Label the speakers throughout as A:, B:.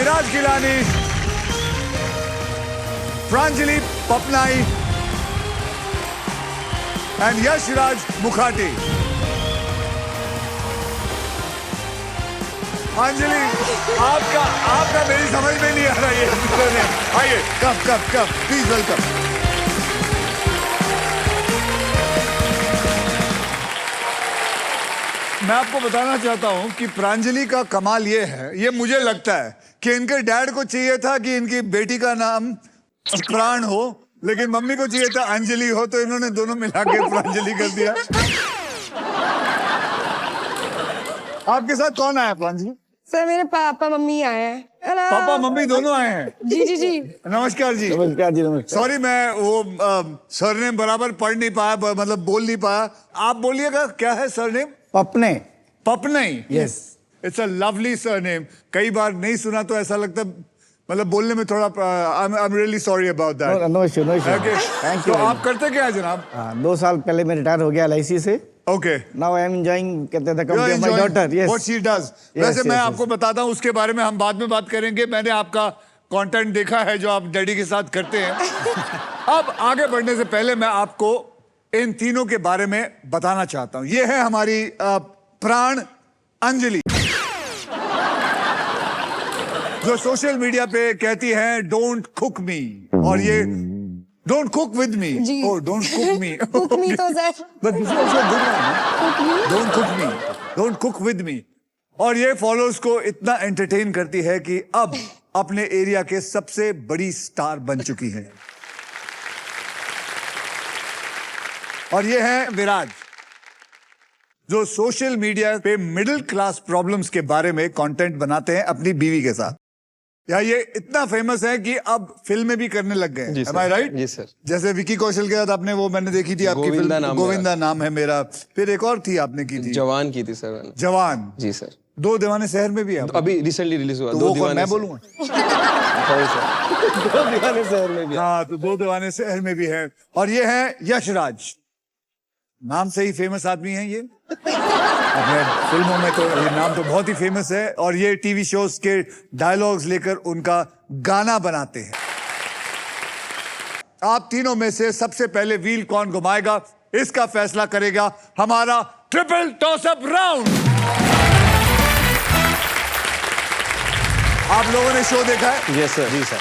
A: विराज Gilani, Pranjali पपनाई and Yashraj मुखाटी। Anjali, आपका मेरी समझ में नहीं आ रहा ये। आइए, कम प्लीज वेलकम। मैं आपको बताना चाहता हूं कि प्रांजलि का कमाल ये है, ये मुझे लगता है कि इनके डैड को चाहिए था कि इनकी बेटी का नाम प्राण हो, लेकिन मम्मी को चाहिए था अंजलि हो, तो इन्होंने दोनों मिला के प्रांजलि कर दिया। आपके साथ कौन आया प्रांजलि?
B: सर मेरे पापा मम्मी आए हैं।
A: पापा मम्मी दोनों आए हैं?
B: जी जी जी।
A: नमस्कार जी।
C: नमस्कार जी, नमस्कार।
A: सॉरी, मैं वो सरनेम बराबर पढ़ नहीं पाया, मतलब बोल नहीं पाया। आप बोलिएगा, क्या है surname?
C: पपने।
A: पपने।
C: Yes.
A: It's a lovely surname. कई बार नहीं सुना तो ऐसा लगता, मतलब बोलने में थोड़ा I am really sorry about that.
C: No issue, no issue.
A: Thank you. आप करते क्या है जनाब?
C: 2 साल पहले मैं रिटायर हो गया LIC से।
A: Okay.
C: Now I am enjoying the company of my daughter. Yes.
A: What she does. वैसे मैं आपको बताता हूँ, उसके बारे में हम बाद में बात करेंगे। मैंने आपका कंटेंट देखा है जो आप डैडी के साथ करते हैं। अब आगे बढ़ने से पहले मैं आपको इन तीनों के बारे में बताना चाहता हूँ। ये है हमारी प्राण अंजलि, जो सोशल मीडिया पे कहती है डोंट कुक मी, और ये don't cook with me. Oh, don't cook me.
B: Cook me तो sir,
A: but this is also good one. Don't cook me, don't cook with me. और ये फॉलोअर्स को इतना एंटरटेन करती है कि अब अपने एरिया के सबसे बड़ी स्टार बन चुकी है। और ये है विराज, जो सोशल मीडिया पे मिडिल क्लास प्रॉब्लम्स के बारे में कंटेंट बनाते हैं अपनी बीवी के साथ। या ये इतना फेमस है कि अब फिल्में भी करने लग गए। Am I right?
D: जी सर।
A: जैसे विकी कौशल के साथ आपने वो मैंने देखी थी आपकी फिल्म, गोविंदा नाम है मेरा। फिर एक और थी आपने की थी,
D: जवान की थी सर मैंने।
A: जवान।
D: जी सर।
A: 2 दीवाने शहर में भी है
D: अभी रिसेंटली रिलीज हुआ।
A: तो
D: 2
A: वो
D: दीवाने
A: मैं बोलूंगा।
D: 2 दीवाने शहर में भी।
A: हाँ, तो 2 दीवाने शहर में भी है। और ये है यशराज, नाम से ही फेमस आदमी है ये। अपने फिल्मों में तो ये नाम तो बहुत ही फेमस है, और ये टीवी शोज के डायलॉग्स लेकर उनका गाना बनाते हैं। आप तीनों में से सबसे पहले व्हील कौन घुमाएगा, इसका फैसला करेगा हमारा ट्रिपल टॉस अप राउंड। आप लोगों ने शो देखा है?
D: Yes sir. जी सर।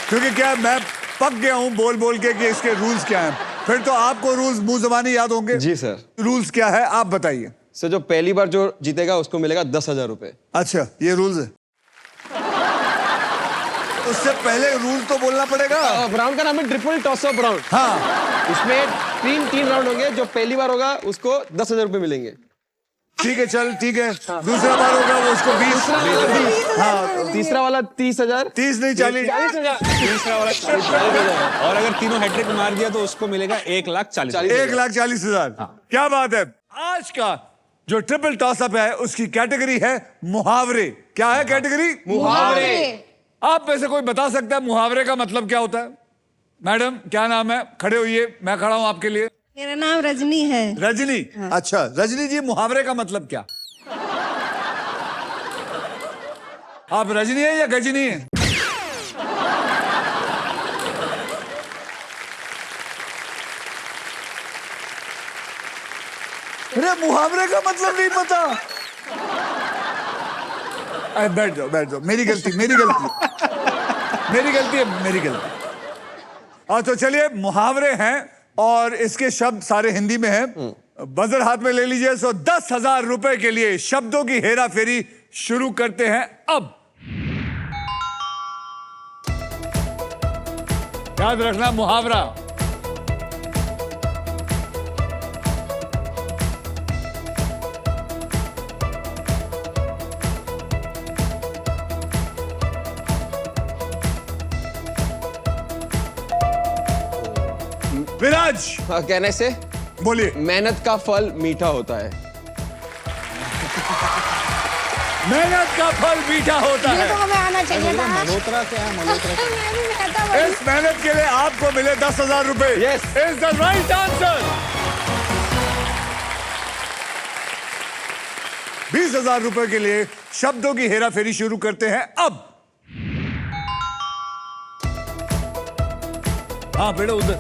A: क्योंकि क्या मैं पक गया हूं बोल बोल के कि इसके रूल्स क्या हैं। फिर तो आपको रूल्स मुंह ज़बानी याद होंगे।
D: जी सर।
A: रूल्स क्या है आप बताइए।
D: सर, जो पहली बार जो जीतेगा उसको मिलेगा 10,000 रुपए।
A: अच्छा, ये रूल्स है। उससे पहले रूल तो बोलना पड़ेगा।
D: राउंड का नाम है ट्रिपल टॉस अप राउंड।
A: हाँ,
D: इसमें 3 राउंड होंगे। जो पहली बार होगा उसको 10,000 रुपए मिलेंगे।
A: ठीक है, चल ठीक है। दूसरा बार होगा वो उसको 20। हाँ,
D: तीसरा वाला 30,000।
A: 30 नहीं 40।
E: तीसरा वाला 40,000। और अगर तीनों हैट्रिक मार दिया तो उसको मिलेगा 1,40,000।
A: 1,40,000। क्या बात है। आज का जो ट्रिपल टॉस अप है उसकी कैटेगरी है मुहावरे। क्या है कैटेगरी?
D: मुहावरे।
A: आप में से कोई बता सकता है मुहावरे का मतलब क्या होता है? मैडम क्या नाम है? खड़े होइए, मैं खड़ा हूं आपके लिए।
B: मेरा नाम रजनी है।
A: रजनी। अच्छा रजनी जी, मुहावरे का मतलब क्या? आप रजनी है या गजनी है? अरे मुहावरे का मतलब नहीं पता। बैठ जाओ बैठ जाओ, मेरी गलती मेरी गलती मेरी गलती है मेरी गलती। और तो चलिए, मुहावरे हैं और इसके शब्द सारे हिंदी में हैं। बजर हाथ में ले लीजिए। सो 10,000 रुपए के लिए शब्दों की हेरा फेरी शुरू करते हैं अब। याद रखना मुहावरा। विराज
D: कहने से
A: बोलिए।
D: मेहनत का फल मीठा होता है।
A: मेहनत का फल मीठा होता
B: ये
A: है।
B: तो हमें आना चाहिए था।
E: मल्होत्रा क्या है? मल्होत्रा
B: मैं भी कहता हूँ।
A: इस मेहनत के लिए आपको मिले 10,000 रुपए।
D: Yes.
A: Is the right answer. 20,000 रुपए के लिए शब्दों की हेरा फेरी शुरू करते हैं अब। हाँ बेटा उधर।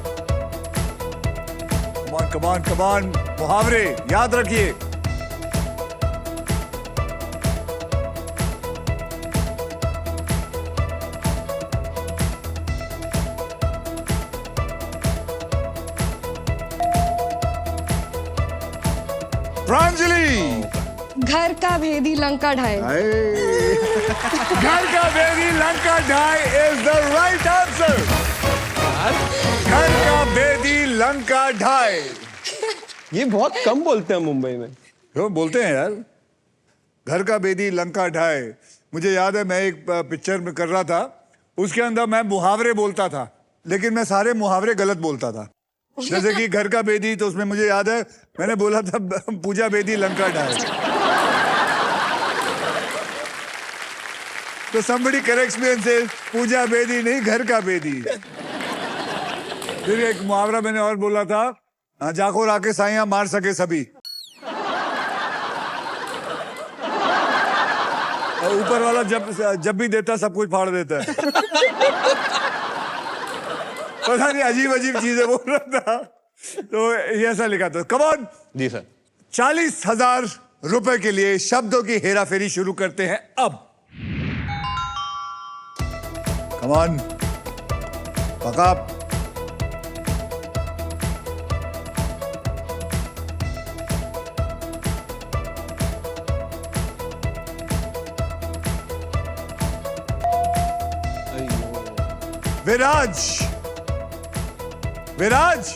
A: कमान कमान कमान, मुहावरे याद रखिए। प्रांजलि,
B: घर का भेदी लंका ढाए।
A: घर का बेदी लंका ढाई इज द राइट आंसर। घर का बेदी लंका ढाई।
D: ये बहुत कम बोलते हैं मुंबई में।
A: क्यों बोलते हैं यार, घर का बेदी लंका ढाई। मुझे याद है, मैं एक पिक्चर में कर रहा था, उसके अंदर मैं मुहावरे बोलता था, लेकिन मैं सारे मुहावरे गलत बोलता था। जैसे कि घर का बेदी, तो उसमें मुझे याद है मैंने बोला था पूजा बेदी लंका ढाई। तो somebody corrects me and says पूजा बेदी नहीं, घर का बेदी। फिर एक मुहावरा मैंने और बोला था, जाको राके साइयां मार सके सभी। और ऊपर वाला जब भी देता सब कुछ फाड़ देता है। पता नहीं अजीब अजीब चीजें बोल रहा था, तो ये ऐसा लिखा था। Come on
E: ji sir.
A: 40,000 रुपए के लिए शब्दों की हेराफेरी शुरू करते हैं अब। कम ऑन, पका। विराज, विराज,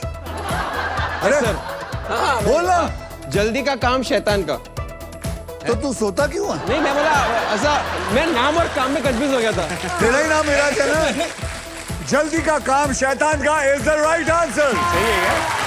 A: अरे
D: सर, हाँ,
A: बोला।
D: जल्दी का काम शैतान का।
A: तो तू सोता क्यों है?
D: नहीं, मैं बोला ऐसा, मैं नाम और काम में कंफ्यूज हो गया था।
A: तेरा ही नाम विराज है ना? जल्दी का काम शैतान का इज द राइट आंसर।
E: सही है क्या?